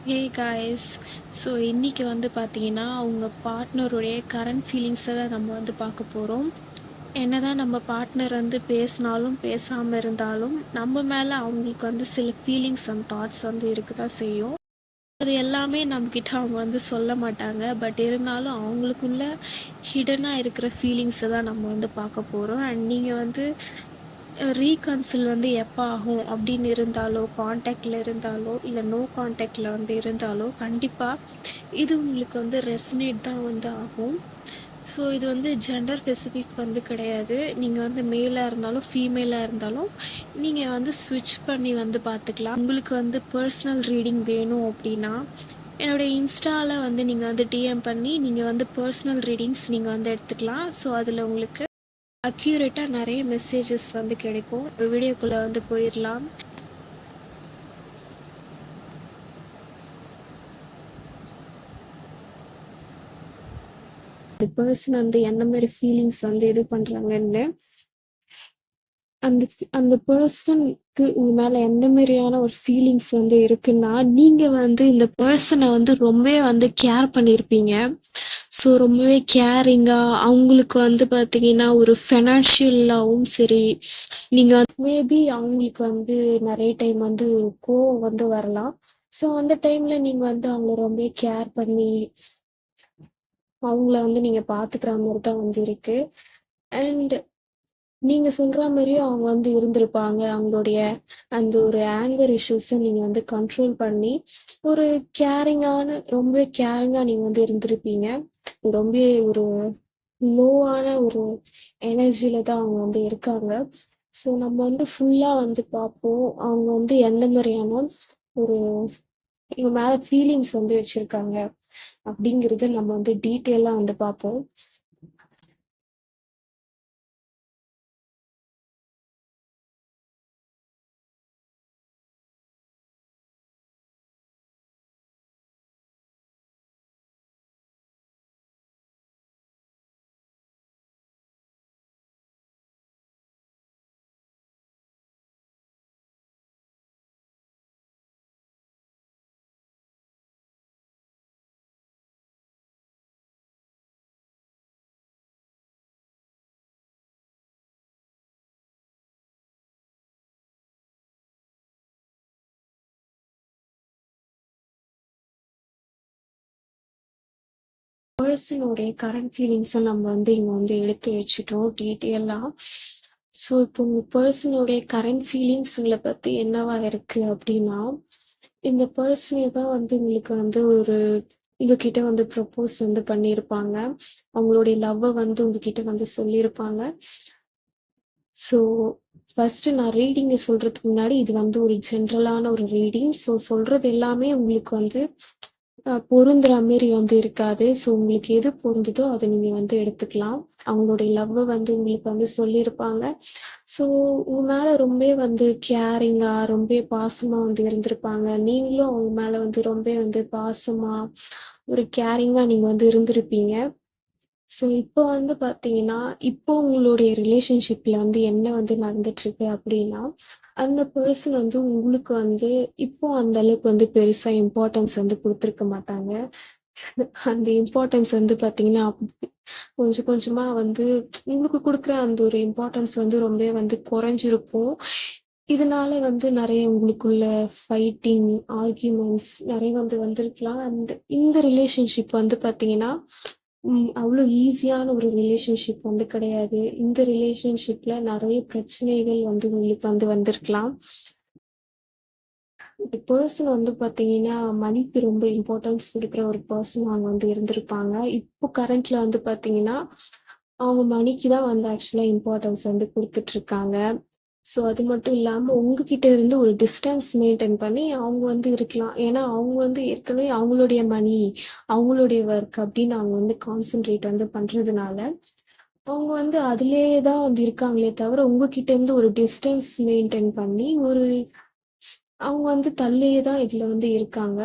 Hey guys. So இன்றைக்கி வந்து பார்த்தீங்கன்னா அவங்க பார்ட்னருடைய கரண்ட் ஃபீலிங்ஸை தான் நம்ம வந்து பார்க்க போகிறோம். என்ன தான் நம்ம பார்ட்னர் வந்து பேசினாலும் பேசாமல் இருந்தாலும் நம்ம மேலே அவங்களுக்கு வந்து சில ஃபீலிங்ஸ் அண்ட் தாட்ஸ் வந்து இருக்க தான் செய்யும். அது எல்லாமே நம்மக்கிட்ட அவங்க வந்து சொல்ல மாட்டாங்க. பட் இருந்தாலும் அவங்களுக்குள்ள ஹிடனாக இருக்கிற ஃபீலிங்ஸை தான் நம்ம வந்து பார்க்க போகிறோம். அண்ட் நீங்கள் வந்து ரீகன்சில் வந்து எப்போ ஆகும் அப்படின்னு இருந்தாலோ, காண்டாக்டில் இருந்தாலோ, இல்லை நோ காண்டாக்டில் வந்து இருந்தாலோ, கண்டிப்பாக இது உங்களுக்கு வந்து ரெசனேட் தான் வந்து ஆகும். ஸோ இது வந்து ஜெண்டர் ஸ்பெசிஃபிக் வந்து கிடையாது. நீங்கள் வந்து மேலாக இருந்தாலும் ஃபீமேலாக இருந்தாலும் நீங்கள் வந்து ஸ்விட்ச் பண்ணி வந்து பார்த்துக்கலாம். உங்களுக்கு வந்து பர்சனல் ரீடிங் வேணும் அப்படின்னா என்னுடைய இன்ஸ்டாவில் வந்து நீங்கள் வந்து டிஎம் பண்ணி நீங்கள் வந்து பர்சனல் ரீடிங்ஸ் நீங்கள் வந்து எடுத்துக்கலாம். ஸோ அதில் உங்களுக்கு அக்யூரேட்டாக நிறைய மெசேஜஸ் வந்து கிடைக்கும். வீடியோக்குள்ளே வந்து போயிடலாம். அந்த பர்சன் வந்து என்ன மாதிரி ஃபீலிங்ஸ் வந்து இது பண்ணுறாங்கன்னு, அந்த அந்த பர்சனுக்கு உங்க மேல எந்த மாதிரியான ஒரு ஃபீலிங்ஸ் வந்து இருக்குன்னா, நீங்க வந்து இந்த பர்சனை வந்து ரொம்பவே வந்து கேர் பண்ணியிருப்பீங்க. ஸோ ரொம்பவே கேரிங்கா அவங்களுக்கு வந்து பார்த்தீங்கன்னா ஒரு ஃபைனான்ஷியலாகவும் சரி, நீங்கள் மேபி அவங்களுக்கு வந்து நிறைய டைம் வந்து கோவம் வந்து வரலாம். ஸோ அந்த டைம்ல நீங்க வந்து அவங்கள ரொம்ப கேர் பண்ணி அவங்கள வந்து நீங்க பார்த்துக்கிற மாதிரி தான் வந்து இருக்கு. அண்ட் நீங்க சொல்ற மாதிரியும் அவங்க வந்து இருந்திருப்பாங்க. அவங்களுடைய அந்த ஒரு ஆங்கர் இஷ்யூஸை நீங்க வந்து கண்ட்ரோல் பண்ணி ஒரு ரொம்ப கேரிங்கா நீங்க வந்து இருந்திருப்பீங்க. ரொம்ப ஒரு லோவான ஒரு எனர்ஜியில தான் அவங்க வந்து இருக்காங்க. ஸோ நம்ம வந்து ஃபுல்லா வந்து பார்ப்போம். அவங்க வந்து எந்த மாதிரியான ஒரு இவங்க மேல ஃபீலிங்ஸ் வந்து வச்சிருக்காங்க அப்படிங்கறத நம்ம வந்து டீட்டெயிலா வந்து பார்ப்போம். பர்சனுடைய கரண்ட் ஃபீலிங்ஸை நம்ம வந்து இங்கே வந்து எடுத்து வச்சுட்டோம் டீட்டெயிலாக. ஸோ இப்போ உங்கள் பர்சனுடைய கரண்ட் ஃபீலிங்ஸுங்களை பற்றி என்னவா இருக்கு அப்படின்னா, இந்த பர்சனே தான் வந்து உங்களுக்கு வந்து உங்ககிட்ட வந்து ப்ரப்போஸ் வந்து பண்ணியிருப்பாங்க. அவங்களுடைய லவ்வை வந்து உங்ககிட்ட வந்து சொல்லியிருப்பாங்க. ஸோ ஃபர்ஸ்ட் நான் ரீடிங்கை சொல்றதுக்கு முன்னாடி இது வந்து ஒரு ஜென்ரலான ஒரு ரீடிங். ஸோ சொல்றது எல்லாமே உங்களுக்கு வந்து பொருந்துற மாரி வந்து இருக்காது. ஸோ உங்களுக்கு எது பொருந்துதோ அதை நீங்க வந்து எடுத்துக்கலாம். அவங்களுடைய லவ்வை வந்து உங்களுக்கு வந்து சொல்லியிருப்பாங்க. ஸோ உங்க மேல ரொம்ப வந்து கேரிங்கா ரொம்ப பாசமா வந்து இருந்திருப்பாங்க. நீங்களும் அவங்க மேல வந்து ரொம்ப வந்து பாசமா ஒரு கேரிங்கா நீங்க வந்து இருந்திருப்பீங்க. ஸோ இப்போ வந்து பார்த்தீங்கன்னா, இப்போ உங்களுடைய ரிலேஷன்ஷிப்ல வந்து என்ன வந்து நடந்துட்டுருக்கு அப்படின்னா, அந்த பெர்சன் வந்து உங்களுக்கு வந்து இப்போ அந்த அளவுக்கு வந்து பெருசா இம்பார்ட்டன்ஸ் வந்து குடுத்துருக்க மாட்டாங்க. அந்த இம்பார்ட்டன்ஸ் வந்து பார்த்தீங்கன்னா, கொஞ்சம் கொஞ்சமா வந்து உங்களுக்கு குடுக்குற அந்த ஒரு இம்பார்ட்டன்ஸ் வந்து ரொம்பவே வந்து குறைஞ்சிருக்கும். இதனால வந்து நெறைய உங்களுக்குள்ள ஃபைட்டிங், ஆர்கியூமெண்ட்ஸ் நெறைய வந்து வந்திருக்கலாம். அண்ட் இந்த ரிலேஷன்ஷிப் வந்து பார்த்தீங்கன்னா, அவ்வளோ ஈஸியான ஒரு ரிலேஷன்ஷிப் வந்து கிடையாது. இந்த ரிலேஷன்ஷிப்ல நெறைய பிரச்சனைகள் வந்து உங்களுக்கு வந்து வந்திருக்கலாம். இந்த பெர்சன் வந்து பார்த்தீங்கன்னா, மணிக்கு ரொம்ப இம்பார்ட்டன்ஸ் குடுக்குற ஒரு பெர்சன் அவங்க வந்து இருந்திருப்பாங்க. இப்போ கரண்ட்ல வந்து பார்த்தீங்கன்னா, அவங்க மணிக்கு தான் வந்து ஆக்சுவலா இம்பார்ட்டன்ஸ் வந்து குடுத்துட்டுருக்காங்க. ஸோ அது மட்டும் இல்லாம உங்ககிட்ட இருந்து ஒரு டிஸ்டன்ஸ் மெயின்டெயின் பண்ணி அவங்க வந்து இருக்கலாம். ஏன்னா அவங்க வந்து ஏற்கனவே அவங்களுடைய மணி, அவங்களுடைய ஒர்க் அப்படின்னு அவங்க வந்து கான்சன்ட்ரேட் வந்து பண்றதுனால, அவங்க வந்து அதிலேயே தான் வந்து இருக்காங்களே தவிர, உங்ககிட்ட இருந்து ஒரு டிஸ்டன்ஸ் மெயின்டெயின் பண்ணி அவங்க வந்து தள்ளியே தான் இதுல வந்து இருக்காங்க.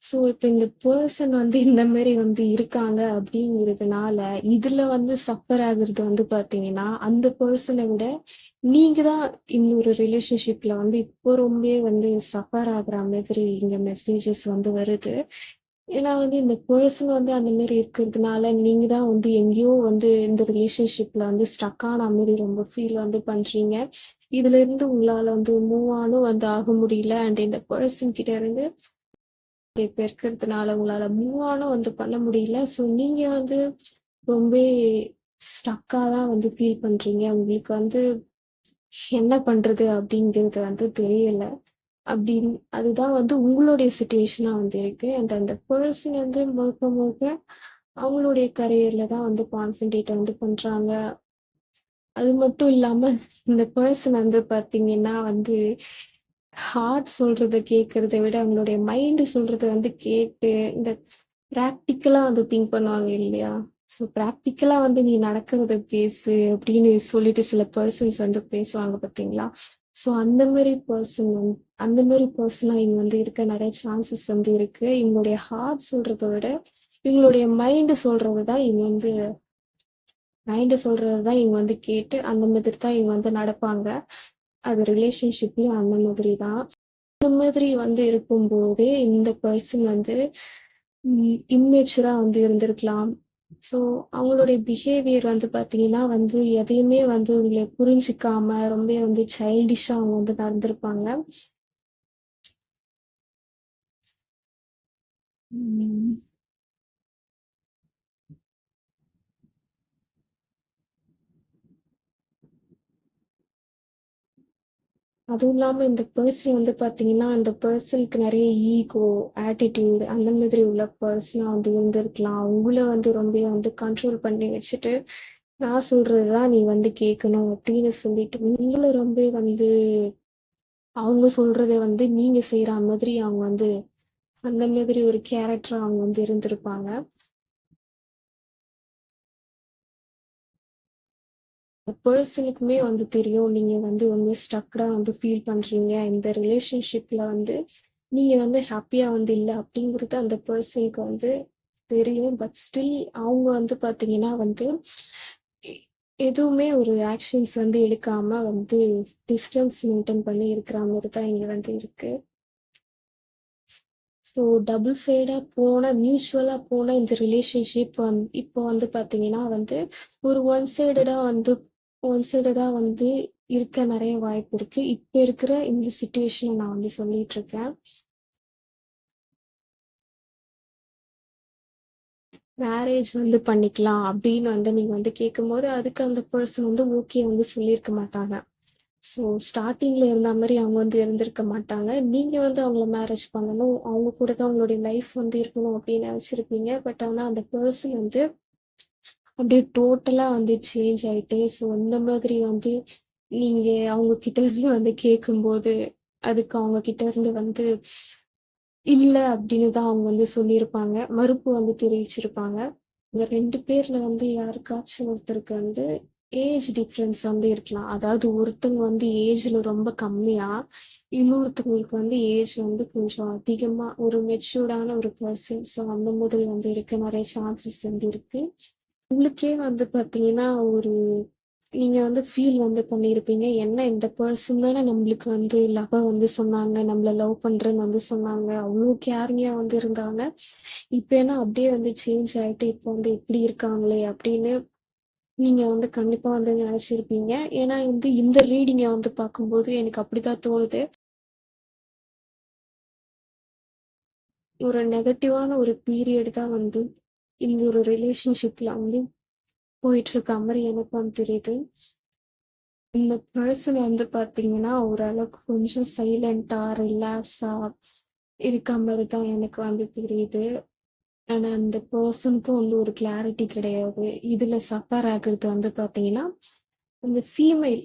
ஸோ இப்ப இந்த பெர்சன் வந்து இந்த மாரி வந்து இருக்காங்க அப்படிங்கிறதுனால, இதுல வந்து சஃபர் ஆகுறது வந்து பார்த்தீங்கன்னா, அந்த பெர்சன விட நீங்க தான் இந்த ஒரு ரிலேஷன்ஷிப்ல வந்து இப்போ ரொம்பவே வந்து சஃபர் ஆகுற மாதிரி இங்க மெசேஜஸ் வந்து வருது. ஏன்னா வந்து இந்த பெர்சன் வந்து அந்த மாரி இருக்கிறதுனால, நீங்க தான் வந்து எங்கேயோ வந்து இந்த ரிலேஷன்ஷிப்ல வந்து ஸ்டக் ஆன மாரி ரொம்ப ஃபீல் வந்து பண்றீங்க. இதுலருந்து உங்களால வந்து மூவ் ஆனும் வந்து ஆக முடியல. அண்ட் இந்த பெர்சன் கிட்ட இருந்து இப்ப இருக்கிறதுனால உங்களால மூவ் ஆனும் வந்து பண்ண முடியல. ஸோ நீங்க வந்து ரொம்பவே ஸ்டக்கா தான் வந்து ஃபீல் பண்றீங்க. உங்களுக்கு வந்து என்ன பண்றது அப்படிங்கிறது வந்து தெரியல. அப்படின்னு அதுதான் வந்து உங்களுடைய சிச்சுவேஷனா வந்து இருக்கு. அண்ட் அந்த பெர்சன் வந்து முழுக்க முழுக்க அவங்களுடைய கரியர்ல தான் வந்து கான்சென்ட்ரேட் வந்து பண்றாங்க. அது மட்டும் இல்லாம இந்த பெர்சன் வந்து பார்த்தீங்கன்னா வந்து ஹார்ட் சொல்றத கேட்கறத விட அவங்களுடைய மைண்ட் சொல்றத வந்து கேட்டு இந்த பிராக்டிக்கலா வந்து திங்க் பண்ணுவாங்க இல்லையா? ஸோ பிராக்டிக்கலா வந்து நீ நடக்கிறத பேசு அப்படின்னு சொல்லிட்டு சில பெர்சன்ஸ் வந்து பேசுவாங்க பார்த்தீங்களா? ஸோ அந்த மாரி பர்சனா இங்க வந்து இருக்க நெறைய சான்சஸ் வந்து இருக்கு. இவங்களுடைய ஹார்ட் சொல்றத விட, இவங்களுடைய மைண்ட் சொல்றது தான் இவங்க வந்து கேட்டு, அந்த மாதிரி தான் இவங்க வந்து நடப்பாங்க. அது ரிலேஷன்ஷிப்லயும் அந்த மாதிரி தான். இந்த மாதிரி வந்து இருக்கும்போது, இந்த பெர்சன் வந்து இம்மெச்சூரா வந்து இருந்திருக்கலாம். ஸோ அவங்களுடைய பிஹேவியர் வந்து பார்த்தீங்கன்னா வந்து, எதையுமே வந்து உங்கள புரிஞ்சுக்காம, ரொம்ப வந்து சைல்டிஷ்ஷா அவங்க வந்து நடந்திருப்பாங்க. ம். அதுவும் இல்லாம இந்த பெர்சன் வந்து பார்த்தீங்கன்னா, அந்த பெர்சனுக்கு நெறைய ஈகோ, ஆட்டிட்யூட் அந்த மாதிரி உள்ள பெர்சனா வந்து இருந்திருக்கலாம். உங்கள வந்து ரொம்ப வந்து கண்ட்ரோல் பண்ணி வச்சுட்டு, நான் சொல்றது தான் நீ வந்து கேட்கணும் அப்படின்னு சொல்லிட்டு, உங்கள ரொம்ப வந்து அவங்க சொல்றத வந்து நீங்க செய்ற மாதிரி அவங்க வந்து அந்த மாதிரி ஒரு கேரக்டரா அவங்க வந்து இருந்திருப்பாங்க. பெர்சனுக்குமே வந்து தெரியும். நீங்க வந்து ரொம்ப ஸ்டக்டா வந்து ஃபீல் பண்றீங்க. இந்த ரிலேஷன்ஷிப்ல வந்து நீங்க வந்து ஹேப்பியா வந்து இல்ல அப்படிங்கிறது அந்த பெர்சனுக்கு வந்து தெரியும். பட் ஸ்டில் அவங்க வந்து பார்த்தீங்கன்னா வந்து எ எதுவுமே ஒரு ஆக்ஷன்ஸ் வந்து எடுக்காம வந்து டிஸ்டன்ஸ் மெயின்டெயின் பண்ணி இருக்கிற மாரி தான் இங்க வந்து இருக்கு. ஸோ டபுள் சைடா மியூச்சுவலா போன இந்த ரிலேஷன்ஷிப் இப்போ வந்து பார்த்தீங்கன்னா வந்து, ஒரு ஒன் சைடடா வந்து இருக்க நெறைய வாய்ப்பு இருக்கு. இப்ப இருக்கிற இந்த சிச்சுவேஷன நான் வந்து சொல்லிட்டுருக்கேன். மேரேஜ் வந்து பண்ணிக்கலாம் அப்படின்னு வந்து நீங்க வந்து கேட்கும்போது, அதுக்கு அந்த பெர்சன் வந்து ஓகே வந்து சொல்லியிருக்க மாட்டாங்க. ஸோ ஸ்டார்ட்டிங்ல இருந்த மாரி அவங்க வந்து இருந்திருக்க மாட்டாங்க. நீங்க வந்து அவங்கள மேரேஜ் பண்ணணும். அவங்க கூட தான் உங்களுடைய லைஃப் வந்து இருக்கணும் அப்படின்னு நெனச்சிருப்பீங்க. பட் ஆனா அந்த பெர்சன் வந்து அப்படியே டோட்டலா வந்து சேஞ்ச் ஆயிட்டு, ஸோ இந்த மாதிரி வந்து நீங்க அவங்க கிட்ட இருந்து வந்து கேட்கும்போது, அதுக்கு அவங்க கிட்ட இருந்து வந்து இல்ல அப்படின்னு தான் அவங்க வந்து சொல்லியிருப்பாங்க. மறுப்பு வந்து தெரிவிச்சிருப்பாங்க. இந்த 2 பேர்ல வந்து யாருக்காச்சும் ஒருத்தருக்கு வந்து ஏஜ் டிஃபரன்ஸ் வந்து இருக்கலாம். அதாவது ஒருத்தங்க வந்து ஏஜ்ல ரொம்ப கம்மியா, இன்னொருத்தவங்களுக்கு வந்து ஏஜ் வந்து கொஞ்சம் அதிகமா ஒரு மெச்சூர்டான ஒரு பெர்சன். ஸோ அந்த மாதிரி வந்து இருக்க நெறைய சான்சஸ் வந்து இருக்கு. உங்களுக்கே வந்து பார்த்தீங்கன்னா, நீங்க வந்து ஃபீல் வந்து பண்ணியிருப்பீங்க. என்ன இந்த பெர்சன் தானே நம்மளுக்கு வந்து லவ்வ வந்து சொன்னாங்க. நம்மள லவ் பண்றேன்னு வந்து சொன்னாங்க. அவ்ளோ கேரிங்கா வந்து இருந்தாங்க. இப்ப என்ன அப்படியே வந்து சேஞ்ச் ஆயிட்டு, இப்போ வந்து இப்படி இருக்காங்களே அப்படின்னு நீங்க வந்து கண்டிப்பா வந்து நெனச்சிருப்பீங்க. ஏன்னா வந்து இந்த ரீடிங்க வந்து பார்க்கும்போது எனக்கு அப்படிதான் தோணுது. ஒரு நெகட்டிவான ஒரு பீரியட் தான் வந்து இந்த ஒரு ரிலேஷன்ஷிப்ல வந்து போயிட்டு இருக்க மாரி எனக்கு வந்து தெரியுது. இந்த பெர்சன் வந்து பார்த்தீங்கன்னா, ஓரளவுக்கு கொஞ்சம் சைலன்ட்டா, ரிலாக்ஸா இருக்க மாரி தான் எனக்கு வந்து தெரியுது. ஆனா, அந்த பெர்சனுக்கும் வந்து ஒரு கிளாரிட்டி கிடையாது. இதுல சஃபர் ஆகுறது வந்து பார்த்தீங்கன்னா, அந்த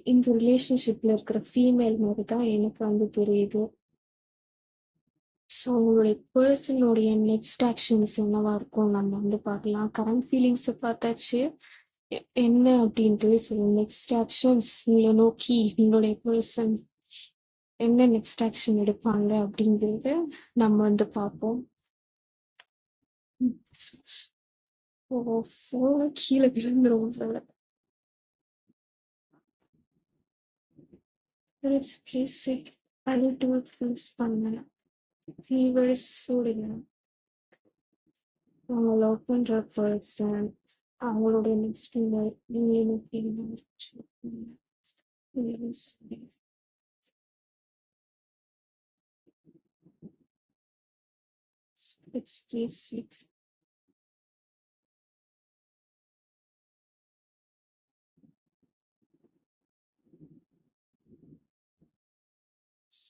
இந்த ரிலேஷன்ஷிப்ல இருக்கிற ஃபீமேல் மாரி தான் எனக்கு வந்து தெரியுது. ஸோ, உங்களுடைய பெர்சனுடைய நெக்ஸ்ட் ஆக்ஷன்ஸ் என்னவா இருக்கும் நம்ம வந்து பார்க்கலாம். கரண்ட் ஃபீலிங்ஸ பார்த்தாச்சு. என்ன அப்படின்ட்டு. ஸோ, நெக்ஸ்ட் ஆக்ஷன்ஸ் உங்கள நோக்கி உங்களுடைய பெர்சன் என்ன நெக்ஸ்ட் ஆக்ஷன் எடுப்பாங்க அப்படிங்கிறத நம்ம வந்து பார்ப்போம். ஓ! ஃபோன் கீழ விழுந்துரும் போல. It's basic. Attitude யூஸ் பண்ணேன். ஃபீவர்ஸ் சூடுங்க. அவங்க லவ் பண்ற பர்சன் அவங்களோட நெக்ஸ்ட் நீங்க it's basic.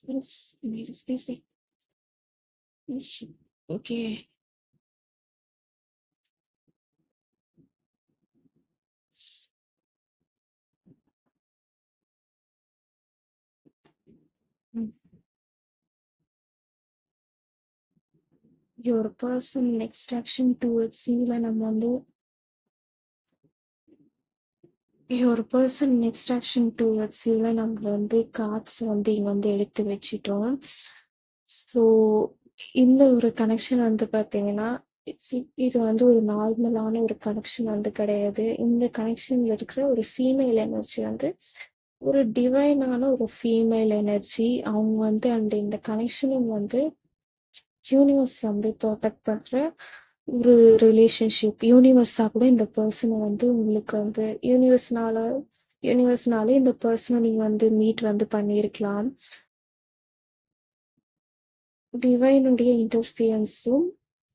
It's basic. Okay. Your person next action towards you நம்ம வந்து your person next action towards you நம்ம வந்து கார்ட்ஸ் வந்து இங்க வந்து எடுத்து வச்சிட்டோம். ஸோ இந்த ஒரு கனெக்ஷன் வந்து பார்த்தீங்கன்னா இது வந்து ஒரு நார்மலான ஒரு கனெக்ஷன் வந்து கிடையாது. இந்த கனெக்ஷன்ல இருக்கிற ஒரு ஃபீமேல் எனர்ஜி வந்து ஒரு டிவைனான ஒரு ஃபீமேல் எனர்ஜி. அவங்க வந்து அண்ட் இந்த கனெக்ஷனும் வந்து யூனிவர்ஸ் வந்து ப்ரொடெக்ட் பண்ற ஒரு ரிலேஷன்ஷிப். யூனிவர்ஸா கூட இந்த பர்சனை வந்து உங்களுக்கு வந்து யூனிவர்ஸ்னாலே இந்த பர்சனை நீங்க வந்து மீட் வந்து பண்ணியிருக்கலாம். டிவைனுடைய இன்டர்ஃபியன்ஸும்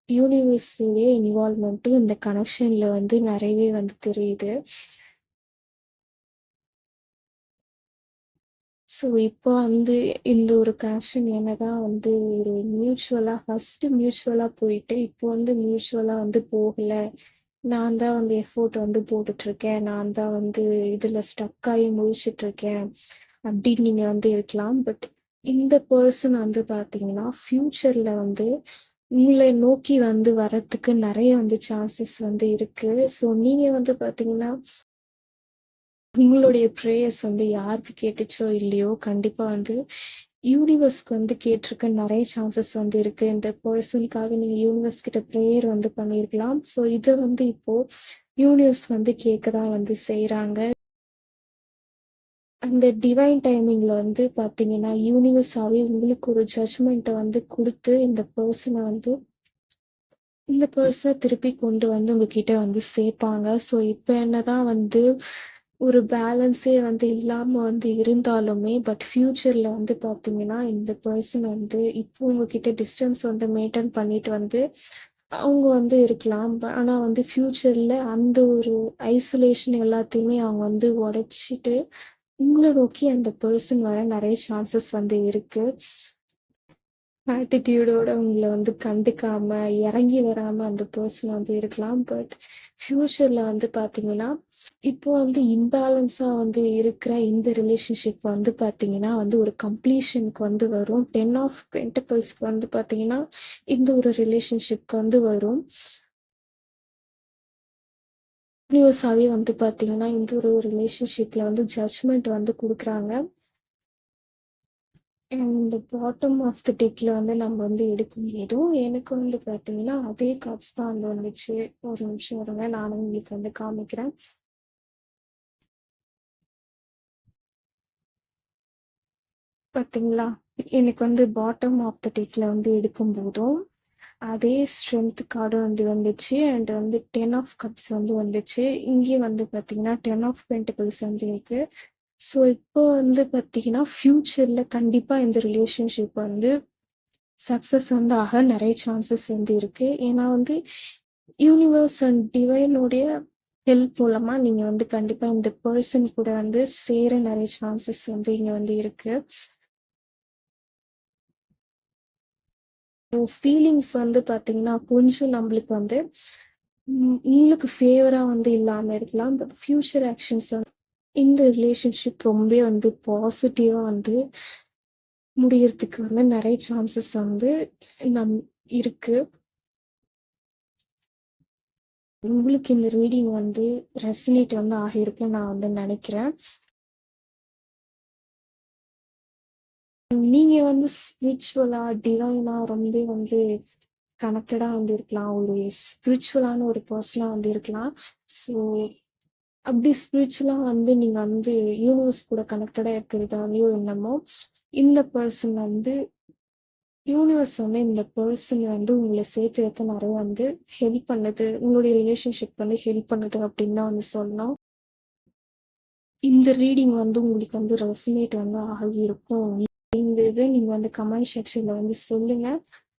யூனிவர்ஸுடைய இன்வால்மெண்ட்டும் இந்த கனெக்ஷன்ல வந்து நிறையவே வந்து தெரியுது. ஸோ இப்போ வந்து இந்த ஒரு கனெக்ஷன் என்னதான் வந்து ஒரு ஃபர்ஸ்ட் மியூச்சுவலா போயிட்டு இப்போ வந்து மியூச்சுவலா வந்து போகல. நான் தான் வந்து எஃபோர்ட் வந்து போட்டுட்டு இருக்கேன். நான் தான் வந்து இதுல ஸ்டக் ஆகி முழிச்சிட்டு இருக்கேன் அப்படின்னு நீங்க வந்து இருக்கலாம். பட் இந்த பர்சன் வந்து பாத்தீங்கன்னா ஃபியூச்சர்ல வந்து உங்களை நோக்கி வந்து வரத்துக்கு நிறைய வந்து சான்சஸ் வந்து இருக்கு. ஸோ நீங்க வந்து பாத்தீங்கன்னா உங்களுடைய ப்ரேயர்ஸ் வந்து யாருக்கு கேட்டுச்சோ இல்லையோ கண்டிப்பா வந்து யூனிவர்ஸ்க்கு வந்து கேட்டிருக்க நிறைய சான்சஸ் வந்து இருக்கு. இந்த பர்சனுக்காக நீங்க யூனிவர்ஸ் கிட்ட ப்ரேயர் வந்து பண்ணியிருக்கலாம். ஸோ இதை வந்து இப்போ யூனிவர்ஸ் வந்து கேட்கதான் வந்து செய்யறாங்க. அந்த டிவைன் டைமிங்ல வந்து பாத்தீங்கன்னா யூனிவர்ஸாவே உங்களுக்கு ஒரு ஜட்ஜ்மெண்ட்டை வந்து கொடுத்து இந்த பர்சனை திருப்பி கொண்டு வந்து உங்ககிட்ட வந்து சேர்ப்பாங்க. ஸோ இப்போ என்னதான் வந்து ஒரு பேலன்ஸே வந்து இல்லாம வந்து இருந்தாலுமே பட் ஃபியூச்சர்ல வந்து பாத்தீங்கன்னா இந்த பர்சன் வந்து இப்போ உங்ககிட்ட டிஸ்டன்ஸ் வந்து மெயின்டைன் பண்ணிட்டு வந்து அவங்க வந்து இருக்கலாம். ஆனா வந்து ஃபியூச்சர்ல அந்த ஒரு ஐசோலேஷன் எல்லாத்தையுமே அவங்க வந்து உடைச்சிட்டு உங்களை நோக்கி அந்த பர்சன் வர நிறைய சான்சஸ் வந்து இருக்கு. ஆட்டிடியூடோட உங்களை வந்து கண்டுக்காம இறங்கி வராம அந்த பர்சன் வந்து இருக்கலாம். பட் ஃபியூச்சர்ல வந்து பாத்தீங்கன்னா இப்போ வந்து இம்பேலன்ஸா வந்து இருக்கிற இந்த ரிலேஷன்ஷிப் வந்து பாத்தீங்கன்னா வந்து ஒரு கம்ப்ளீஷனுக்கு வந்து வரும். 10 ஆஃப் பென்டக்கிள்ஸ்க்கு வந்து பாத்தீங்கன்னா இந்த ஒரு ரிலேஷன்ஷிப்க்கு வந்து வரும். யூனிவர்ஸாவே வந்து பாத்தீங்கன்னா இந்த ஒரு ரிலேஷன்ஷிப்ல வந்து ஜட்ஜ்மெண்ட் வந்து கொடுக்குறாங்க. அண்ட் பாட்டம் ஆஃப் த டெக்ல வந்து நம்ம வந்து எடுக்கும்போதும் எனக்கு வந்து பார்த்தீங்கன்னா அதே கார்ட்ஸ் தான் வந்து வந்துச்சு. ஒரு நிமிஷம் இருங்க, நானும் உங்களுக்கு வந்து காமிக்கிறேன். பார்த்தீங்களா, எனக்கு வந்து பாட்டம் ஆஃப் த டெக்ல வந்து எடுக்கும்போதும் அதே ஸ்ட்ரென்த் கார்டு வந்து வந்துச்சு. அண்ட் வந்து 10 ஆஃப் கப்ஸ் வந்து வந்துச்சு. இங்கேயும் வந்து பார்த்தீங்கன்னா 10 ஆஃப் பென்டிகல்ஸ் வந்து இருக்கு. ஸோ இப்போ வந்து பார்த்தீங்கன்னா ஃபியூச்சர்ல கண்டிப்பா இந்த ரிலேஷன்ஷிப் வந்து சக்ஸஸ் வந்து ஆக நிறைய சான்சஸ் வந்து இருக்கு. ஏன்னா வந்து யூனிவர்ஸ் அண்ட் டிவைனுடைய ஹெல்ப் மூலமா நீங்க வந்து கண்டிப்பா இந்த பர்சன் கூட வந்து சேர நிறைய சான்சஸ் வந்து இங்க வந்து இருக்கு. ஃபீலிங்ஸ் வந்து பாத்தீங்கன்னா கொஞ்சம் நம்மளுக்கு வந்து உங்களுக்கு ஃபேவரா வந்து இல்லாம இருக்கலாம். பட் ஃபியூச்சர் ஆக்ஷன்ஸ் வந்து இந்த ரிலேஷன்ஷிப் ரொம்ப வந்து பாசிட்டிவா வந்து முடியறதுக்கு வந்து நிறைய சான்சஸ் வந்து இருக்கு. உங்களுக்கு இந்த ரீடிங் வந்து ரெசனேட் வந்து ஆகியிருக்குன்னு நான் வந்து நினைக்கிறேன். நீங்க வந்து ஸ்பிரிச்சுவலா டிவைனா ரொம்ப வந்து கனெக்டடா வந்து இருக்கலாம். ஒரு ஸ்பிரிச்சுவலான ஒரு பர்சனா வந்து இருக்கலாம். ஸோ அப்படி ஸ்பிரிச்சுவலா வந்து நீங்க வந்து யூனிவர்ஸ் கூட கனெக்டடா இருக்கிறதாலயோ என்னமோ, இந்த பெர்சன் வந்து யூனிவர்ஸ் வந்து இந்த பெர்சன் வந்து உங்கள சேர்த்து வைக்க நெறைய வந்து ஹெல்ப் பண்ணுது. உங்களுடைய ரிலேஷன்ஷிப் வந்து ஹெல்ப் பண்ணுது அப்படின்னு தான் வந்து சொல்லணும். இந்த ரீடிங் வந்து உங்களுக்கு வந்து ரெசனேட் வந்து ஆகியிருக்கும். இந்த இத நீங்க வந்து கமெண்ட் செக்ஷன்ல வந்து சொல்லுங்க.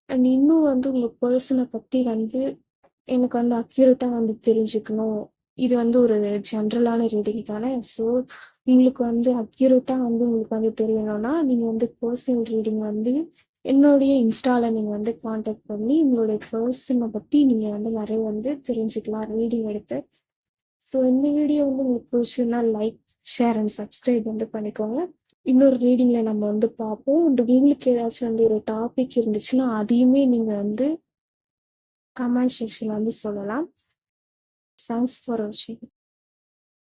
அண்ட் இன்னும் வந்து உங்க பெர்சன பத்தி வந்து எனக்கு வந்து அக்யூரேட்டா வந்து தெரிஞ்சுக்கணும். இது வந்து ஒரு ஜென்ரலான ரீடிங் தானே. ஸோ உங்களுக்கு வந்து அக்யூரேட்டா வந்து உங்களுக்கு வந்து தெரியணும்னா, நீங்க வந்து பெர்சனல் ரீடிங் வந்து என்னுடைய இன்ஸ்டால நீங்க வந்து கான்டாக்ட் பண்ணி, உங்களுடைய பெர்சன பத்தி நீங்க வந்து நெறைய வந்து தெரிஞ்சுக்கலாம் ரீடிங் எடுத்து. ஸோ இந்த வீடியோ வந்து உங்களுக்கு பிடிச்சிருந்தா லைக், ஷேர் அண்ட் சப்ஸ்கிரைப் வந்து பண்ணிக்கோங்க. இன்னொரு ரீடிங்ல நம்ம வந்து பார்ப்போம். அண்ட் உங்களுக்கு ஏதாச்சும் வந்து ஒரு டாபிக் இருந்துச்சுன்னா, அதையுமே நீங்க வந்து கமெண்ட் செக்ஷன்ல வந்து சொல்லலாம். தேங்க்ஸ் ஃபார் வாட்சிங்.